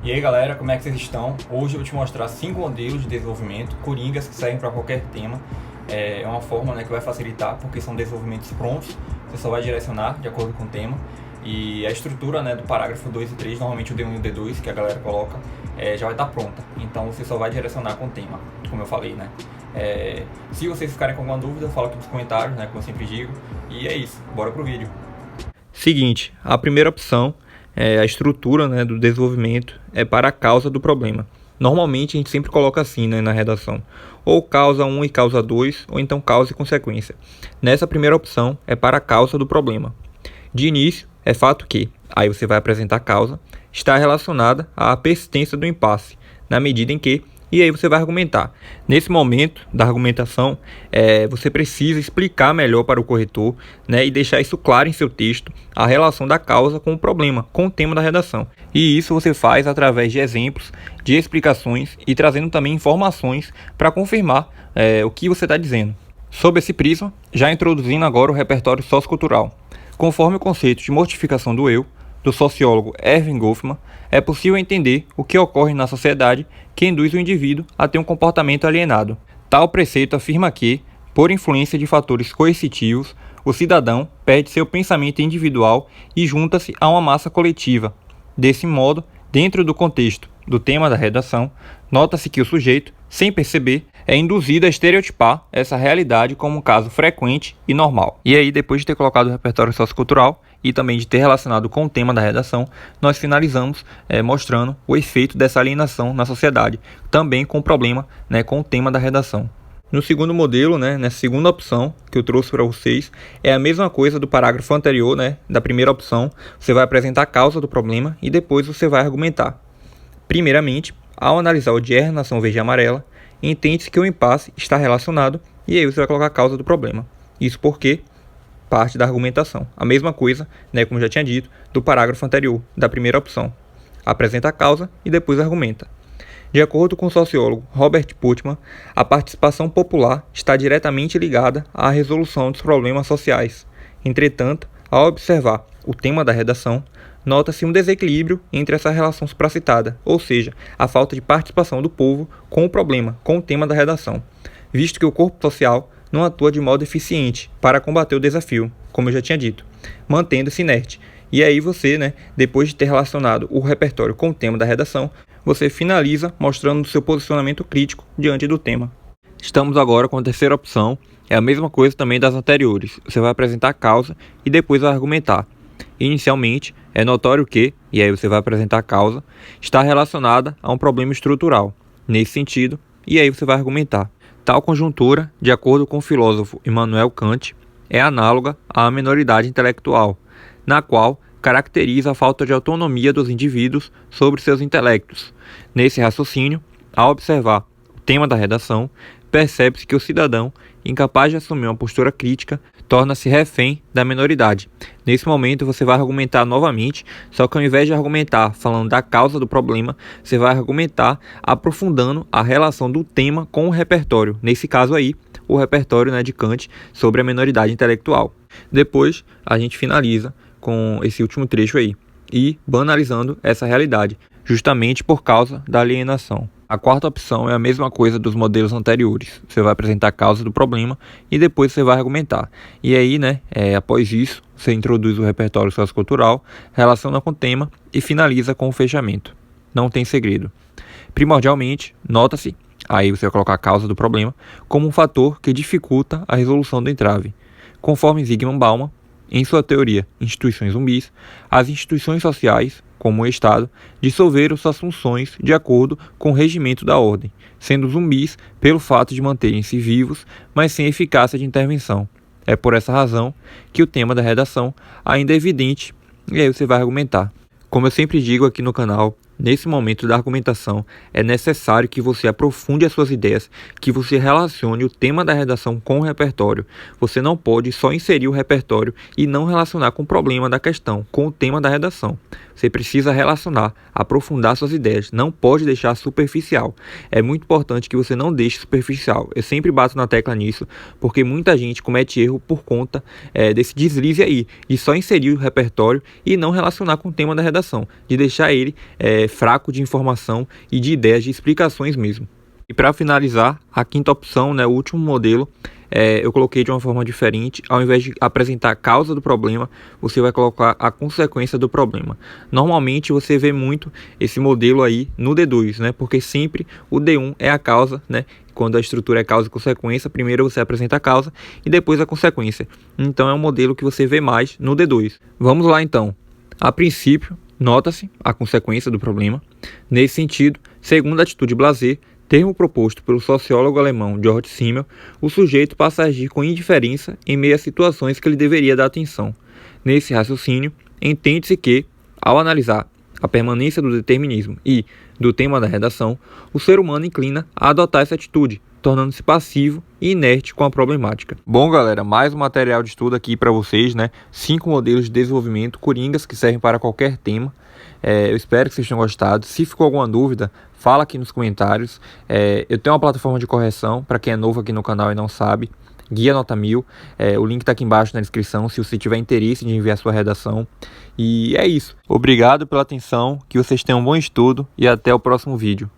E aí galera, como é que vocês estão? Hoje eu vou te mostrar 5 modelos de desenvolvimento coringas que servem para qualquer tema. É uma forma, né, que vai facilitar, porque são desenvolvimentos prontos, você só vai direcionar de acordo com o tema. E a estrutura, né, do parágrafo 2 e 3, normalmente o D1 e o D2 que a galera coloca, já vai estar pronta. Então você só vai direcionar com o tema, como eu falei, né? Se vocês ficarem com alguma dúvida, fala aqui nos comentários, né, como eu sempre digo. E é isso, bora pro vídeo. Seguinte, a primeira opção a estrutura, né, do desenvolvimento é para a causa do problema. Normalmente a gente sempre coloca assim, né, na redação, ou causa 1 e causa 2, ou então causa e consequência. Nessa primeira opção é para a causa do problema. De início, é fato que, aí você vai apresentar a causa, está relacionada à persistência do impasse, na medida em que, e aí você vai argumentar. Nesse momento da argumentação, você precisa explicar melhor para o corretor, né, e deixar isso claro em seu texto, a relação da causa com o problema, com o tema da redação. E isso você faz através de exemplos, de explicações e trazendo também informações para confirmar o que você está dizendo. Sob esse prisma, já introduzindo agora o repertório sociocultural. Conforme o conceito de mortificação do eu, do sociólogo Erving Goffman, é possível entender o que ocorre na sociedade que induz o indivíduo a ter um comportamento alienado. Tal preceito afirma que, por influência de fatores coercitivos, o cidadão perde seu pensamento individual e junta-se a uma massa coletiva. Desse modo, dentro do contexto do tema da redação, nota-se que o sujeito, sem perceber, é induzido a estereotipar essa realidade como um caso frequente e normal. E aí, depois de ter colocado o repertório sociocultural e também de ter relacionado com o tema da redação, nós finalizamos mostrando o efeito dessa alienação na sociedade, também com o problema, né, com o tema da redação. No segundo modelo, né, nessa segunda opção que eu trouxe para vocês, é a mesma coisa do parágrafo anterior, né, da primeira opção. Você vai apresentar a causa do problema e depois você vai argumentar. Primeiramente, ao analisar o DR na ação verde e amarela, entende-se que o impasse está relacionado e aí você vai colocar a causa do problema. Isso porque parte da argumentação. A mesma coisa, né, como já tinha dito, do parágrafo anterior, da primeira opção. Apresenta a causa e depois argumenta. De acordo com o sociólogo Robert Putnam, a participação popular está diretamente ligada à resolução dos problemas sociais. Entretanto, ao observar o tema da redação, nota-se um desequilíbrio entre essa relação supracitada, ou seja, a falta de participação do povo com o problema, com o tema da redação, visto que o corpo social não atua de modo eficiente para combater o desafio, como eu já tinha dito, mantendo-se inerte. E aí você, né, depois de ter relacionado o repertório com o tema da redação, você finaliza mostrando seu posicionamento crítico diante do tema. Estamos agora com a terceira opção, é a mesma coisa também das anteriores. Você vai apresentar a causa e depois vai argumentar. Inicialmente, é notório que, e aí você vai apresentar a causa, está relacionada a um problema estrutural. Nesse sentido, e aí você vai argumentar. Tal conjuntura, de acordo com o filósofo Immanuel Kant, é análoga à minoridade intelectual, na qual caracteriza a falta de autonomia dos indivíduos sobre seus intelectos. Nesse raciocínio, ao observar o tema da redação, percebe-se que o cidadão, incapaz de assumir uma postura crítica, torna-se refém da minoridade. Nesse momento você vai argumentar novamente, só que ao invés de argumentar falando da causa do problema, você vai argumentar aprofundando a relação do tema com o repertório. Nesse caso aí, o repertório, né, de Kant sobre a minoridade intelectual. Depois a gente finaliza com esse último trecho aí e banalizando essa realidade, justamente por causa da alienação. A quarta opção é a mesma coisa dos modelos anteriores. Você vai apresentar a causa do problema e depois você vai argumentar. E aí, né, após isso, você introduz o repertório sociocultural, relaciona com o tema e finaliza com o fechamento. Não tem segredo. Primordialmente, nota-se, aí você vai colocar a causa do problema, como um fator que dificulta a resolução do entrave. Conforme Zygmunt Bauman, em sua teoria Instituições Zumbis, as instituições sociais, como o Estado, dissolveram suas funções de acordo com o regimento da ordem, sendo zumbis pelo fato de manterem-se vivos, mas sem eficácia de intervenção. É por essa razão que o tema da redação ainda é evidente, e aí você vai argumentar. Como eu sempre digo aqui no canal, nesse momento da argumentação, é necessário que você aprofunde as suas ideias, que você relacione o tema da redação com o repertório. Você não pode só inserir o repertório e não relacionar com o problema da questão, com o tema da redação. Você precisa relacionar, aprofundar suas ideias, não pode deixar superficial. É muito importante que você não deixe superficial. Eu sempre bato na tecla nisso, porque muita gente comete erro por conta desse deslize aí, de só inserir o repertório e não relacionar com o tema da redação, de deixar ele fraco de informação e de ideias, de explicações mesmo. E para finalizar, a quinta opção, o último modelo, eu coloquei de uma forma diferente. Ao invés de apresentar a causa do problema, você vai colocar a consequência do problema. Normalmente você vê muito esse modelo aí no D2, porque sempre o D1 é a causa, Quando a estrutura é causa e consequência, primeiro você apresenta a causa e depois a consequência. Então é um modelo que você vê mais no D2. Vamos lá então. A princípio, nota-se a consequência do problema. Nesse sentido, segundo a atitude blasé, termo proposto pelo sociólogo alemão Georg Simmel, o sujeito passa a agir com indiferença em meio a situações que ele deveria dar atenção. Nesse raciocínio, entende-se que, ao analisar a permanência do determinismo e do tema da redação, o ser humano inclina a adotar essa atitude, tornando-se passivo e inerte com a problemática. Bom, galera, mais um material de estudo aqui para vocês, 5 modelos de desenvolvimento coringas que servem para qualquer tema. Eu espero que vocês tenham gostado. Se ficou alguma dúvida, fala aqui nos comentários. Eu tenho uma plataforma de correção para quem é novo aqui no canal e não sabe, Guia Nota 1000. O link está aqui embaixo na descrição se você tiver interesse de enviar sua redação. E é isso. Obrigado pela atenção, que vocês tenham um bom estudo e até o próximo vídeo.